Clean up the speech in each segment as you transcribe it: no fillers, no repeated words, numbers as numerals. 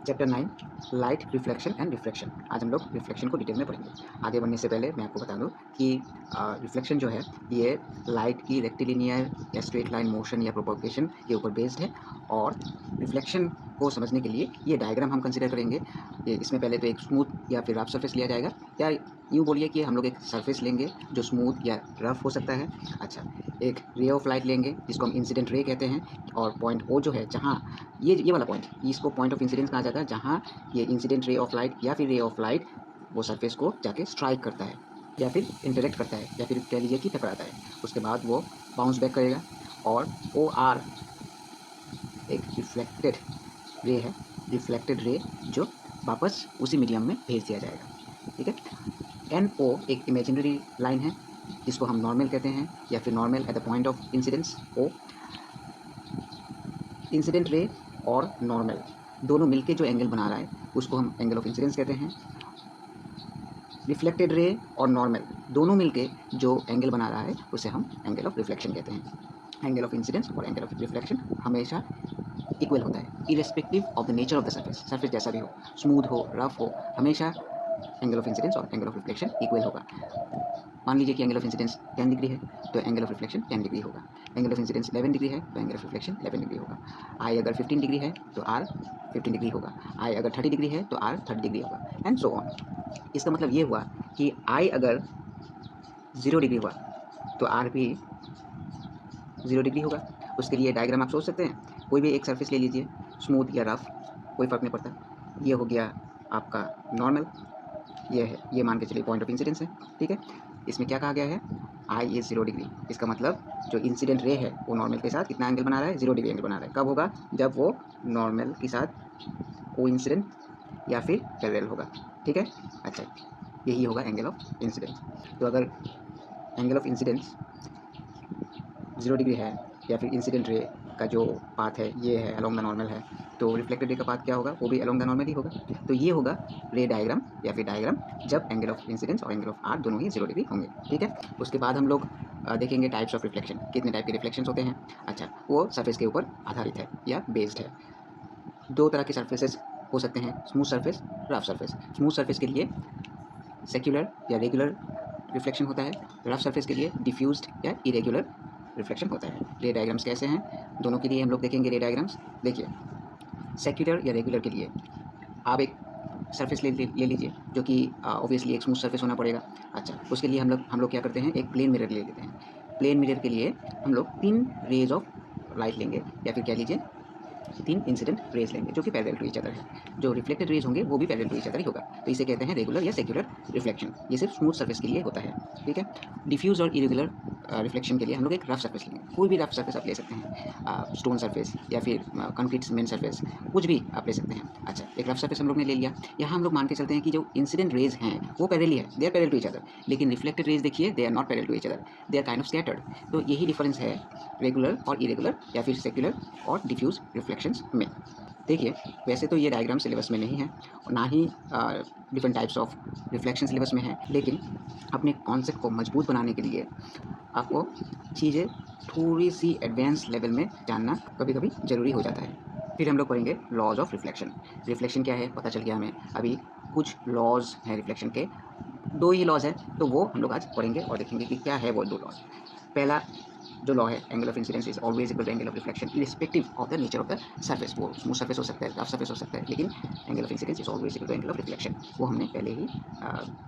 Chapter 9 light reflection and refraction. आज हम लोग रिफ्लेक्शन को डिटेल में पढ़ेंगे। आगे बढ़ने से पहले मैं आपको बता दूं कि रिफ्लेक्शन जो है ये लाइट की रेक्टिलिनियर या स्ट्रेट लाइन मोशन या प्रोपगेशन के ऊपर बेस्ड है। और रिफ्लेक्शन को समझने के लिए ये डायग्राम हम कंसिडर करेंगे। इसमें पहले तो एक स्मूथ या फिर रफ सरफेस लिया जाएगा, या यूँ बोलिए कि हम लोग एक सरफेस लेंगे जो स्मूथ या रफ हो सकता है। अच्छा, एक रे ऑफ लाइट लेंगे जिसको हम इंसिडेंट रे कहते हैं, और पॉइंट ओ जो है जहाँ ये वाला पॉइंट, इसको पॉइंट ऑफ इंसिडेंस कहा जाता है, जहाँ ये इंसिडेंट रे ऑफ लाइट या फिर रे ऑफ लाइट वो सरफेस को जाके स्ट्राइक करता है या फिर इंटरेक्ट करता है या फिर कह लीजिए कि टकराता है। उसके बाद वो बाउंस बैक करेगा। और ओ आर एक रिफ्लेक्टेड रे है, रिफ्लेक्टेड रे जो वापस उसी मीडियम में भेज दिया जाएगा। ठीक है। एन ओ एक इमेजिनरी लाइन है जिसको हम नॉर्मल कहते हैं या फिर normal at the point of incidence O. Incident ray और नॉर्मल दोनों मिलके जो एंगल बना रहा है उसको हम एंगल ऑफ इंसिडेंस कहते हैं। रिफ्लेक्टेड रे और नॉर्मल दोनों मिलके जो एंगल बना रहा है उसे हम एंगल ऑफ रिफ्लेक्शन कहते हैं। एंगल ऑफ इंसिडेंस और एंगल ऑफ रिफ्लेक्शन हमेशा इक्वल होता है, irrespective of the nature of the surface. Surface जैसा भी हो, स्मूथ हो, रफ हो, हमेशा एंगल ऑफ इंसिडेंस और एंगल ऑफ रिफ्लेक्शन इक्वल होगा। मान लीजिए कि एंगल ऑफ इंसिडेंस 10 डिग्री है तो एंगल ऑफ रिफ्लेक्शन 10 डिग्री होगा। एंगल ऑफ इंसिडेंस 11 डिग्री है तो एंगल ऑफ रिफ्लेक्शन 11 डिग्री होगा। आई अगर 15 डिग्री है तो आर 15 डिग्री होगा। आई अगर 30 डिग्री है तो आर 30 डिग्री होगा, एंड सो ऑन। इसका मतलब ये हुआ कि आई अगर 0 डिग्री हुआ तो आर भी 0 डिग्री होगा। उसके लिए डायग्राम आप सोच सकते हैं। कोई भी एक सरफेस ले लीजिए, स्मूथ या रफ, कोई फ़र्क नहीं पड़ता। ये हो गया आपका नॉर्मल, ये है, ये मान के चलिए पॉइंट ऑफ इंसिडेंस है। ठीक है। इसमें क्या कहा गया है, आई इज़ 0 डिग्री। इसका मतलब जो इंसिडेंट रे है वो नॉर्मल के साथ कितना एंगल बना रहा है, 0 डिग्री एंगल बना रहा है। कब होगा, जब वो नॉर्मल के साथ कोइंसिडेंट या फिर पैरेलल होगा। ठीक है। अच्छा, यही होगा एंगल ऑफ इंसिडेंस। तो अगर एंगल ऑफ इंसिडेंस 0 डिग्री है या फिर इंसिडेंट रे का जो पाथ है ये है, अलोंग द नॉर्मल है, तो रिफ्लेक्टेड रे का पाथ क्या होगा, वो भी अलोंग द नॉर्मल ही होगा। तो ये होगा रे डायग्राम या फिर डायग्राम जब एंगल ऑफ इंसिडेंस और एंगल ऑफ आर दोनों ही 0 डिग्री होंगे। ठीक है। उसके बाद हम लोग देखेंगे टाइप्स ऑफ रिफ्लेक्शन, कितने टाइप के रिफ्लेक्शंस होते हैं। अच्छा, वो सरफेस के ऊपर आधारित है या बेस्ड है। दो तरह के सरफेसेस हो सकते हैं, smooth surface, rough surface. Smooth surface के लिए सेक्युलर या रेगुलर रिफ्लेक्शन होता है, रफ सरफेस के लिए डिफ्यूज्ड या इरेगुलर रिफ्लेक्शन होता है। रे डायग्राम्स कैसे हैं, दोनों के लिए हम लोग देखेंगे रे डायग्राम्स। देखिए, सेक्युलर या रेगुलर के लिए आप एक सरफेस ले लीजिए जो कि ऑब्वियसली एक स्मूथ सरफेस होना पड़ेगा। अच्छा, उसके लिए हम लोग क्या करते हैं, एक प्लेन मिरर ले लेते हैं। प्लेन मिरर के लिए हम लोग 3 रेज ऑफ लाइट लेंगे या फिर कह लीजिए 3 इंसिडेंट रेज लेंगे जो कि पैरेलल टू ईच अदर है। जो रिफ्लेक्टेड रेज होंगे वो भी पैरेलल टू ईच अदर ही होगा। तो इसे कहते हैं रेगुलर या सेक्युलर रिफ्लेक्शन। ये सिर्फ स्मूथ सरफेस के लिए होता है। ठीक है। डिफ्यूज और इरेगुलर रिफ्लेक्शन के लिए हम लोग एक रफ सरफेस लेंगे। कोई भी रफ सरफेस आप ले सकते हैं, स्टोन सरफेस या फिर कंक्रीट सीमेंट सरफेस, कुछ भी आप ले सकते हैं। अच्छा, एक रफ सरफेस हम लोग ने ले लिया। यहाँ हम लोग मान के चलते हैं कि जो इंसिडेंट रेज हैं वो पैरेलल है, they are parallel to each other. लेकिन रिफ्लेक्टेड रेज देखिए, they are not parallel to each other, they are kind of scattered. तो यही डिफरेंस है रेगुलर और इरेगुलर या फिर सेक्युलर और डिफ्यूज रिफ्लेक्शंस में। देखिए, वैसे तो ये डायग्राम सिलेबस में नहीं है और ना ही different types of reflection syllabus में है, लेकिन अपने कॉन्सेप्ट को मजबूत बनाने के लिए आपको चीज़ें थोड़ी सी एडवांस लेवल में जानना कभी कभी ज़रूरी हो जाता है। फिर हम लोग पढ़ेंगे लॉज ऑफ रिफ्लेक्शन। रिफ्लेक्शन क्या है पता चल गया हमें। अभी कुछ लॉज हैं रिफ्लेक्शन के, 2 ही लॉज हैं, तो वो हम लोग आज पढ़ेंगे और देखेंगे कि क्या है वो 2 लॉज। पहला जो लॉ है, angle of incidence is always equal to angle of reflection irrespective of the nature of the surface. वो स्मूथ सरफेस हो सकता है, रफ सरफेस हो सकता है, लेकिन angle of incidence is always equal to angle of reflection, वो हमने पहले ही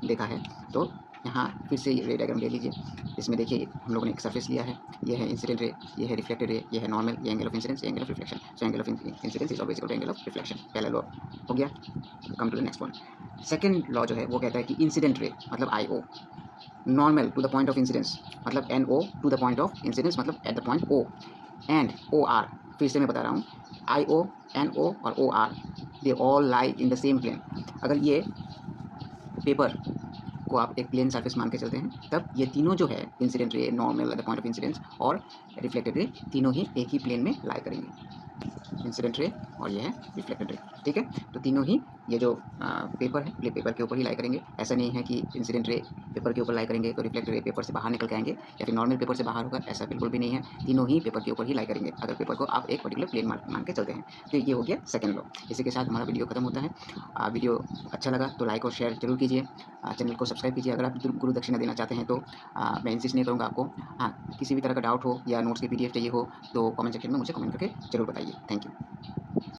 देखा है। तो यहाँ फिर से रे डायग्राम ले लीजिए। इसमें देखिए हम लोगों ने एक सरफेस लिया है, ये है इंसिडेंट रे, ये है रिफ्लेक्टेड रे, ये है नॉर्मल, ये एंगल ऑफ इंसिडेंस, ये angle of reflection. So angle of incidence is always equal to angle of reflection, पहला लॉ हो गया। Come to the next one. Second law जो है वो कहता है कि इंसिडेंट रे मतलब I O, normal to the point of incidence मतलब N O, to the point of incidence मतलब at the point O, and O R. फिर से मैं बता रहा हूँ, आई ओ, एन ओ और O R, they all lie in the same plane. अगर ये पेपर को आप एक प्लेन सरफेस मान के चलते हैं, तब ये तीनों जो है incident ray, normal at the point of incidence और रिफ्लेक्टेड रे, तीनों ही एक ही प्लेन में लाई करेंगे। इंसिडेंट रे और ये है रिफ्लेक्टेड रे। ठीक है। तो तीनों ही ये जो पेपर है पेपर के ऊपर ही लाई करेंगे। ऐसा नहीं है कि इंसिडेंट रे पेपर के ऊपर लाई करेंगे तो रिफ्लेक्टेड रे पेपर से बाहर निकल के आएंगे या फिर नॉर्मल पेपर से बाहर होगा, ऐसा बिल्कुल भी नहीं है। तीनों ही पेपर के ऊपर ही लाई करेंगे अगर पेपर को आप एक पर्टिकुलर प्लेन मान के चलते हैं। तो ये हो गया सेकंड लॉ। इसी के साथ हमारा वीडियो खत्म होता है। वीडियो अच्छा लगा तो लाइक और शेयर जरूर कीजिए। चैनल को सब्सक्राइब कीजिए। अगर आप गुरु दक्षिणा देना चाहते हैं तो मैं इंसिस्ट नहीं करूँगा आपको। हाँ, किसी भी तरह का डाउट हो या नोट्स की PDF चाहिए हो तो कमेंट सेक्शन में मुझे कमेंट करके ज़रूर बताइए। Thank you.